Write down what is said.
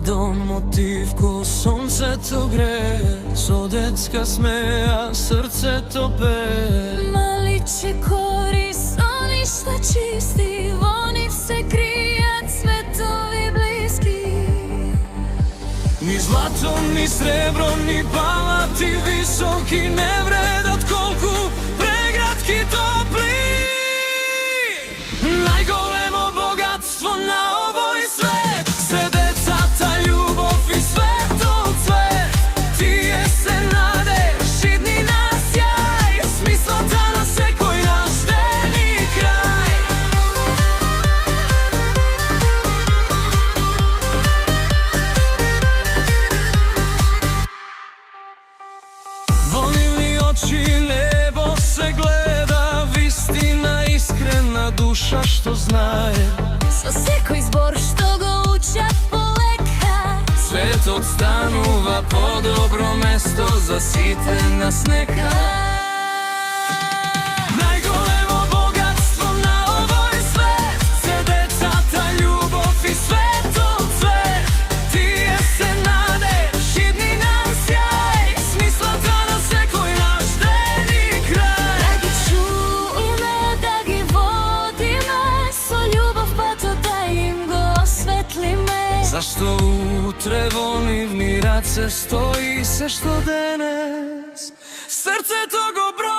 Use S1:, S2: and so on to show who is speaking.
S1: водон мотив ко сонцето грее, со детска смеја срцето пее.
S2: Маличе кори со ништа чисти, во нив се кријат светови блиски.
S1: Ни злато, ни сребро, ни палати високи не вредат колку прегратки топли. Најголемо богатство на овој свет се децата, љубов и светот цвет. Тие се надеж, идни на сјај, смислата на секој наш ден и крај. Во нивни очи небо се гледа, вистина искрена душа што знае.
S2: Со секој збор што го учат полека,
S1: Светот станува по-добро место за сите нас нека. Најголемо богатство на овој свет се децата, љубов и светот цвет. Тие се надеж, идни на сјај, смислата на секој наш ден и крај.
S2: да ги чуеме, да ги водиме, со љубов патот да им го осветлиме.
S1: Зашто утре во нивни раце стои се што денес срцето го брои.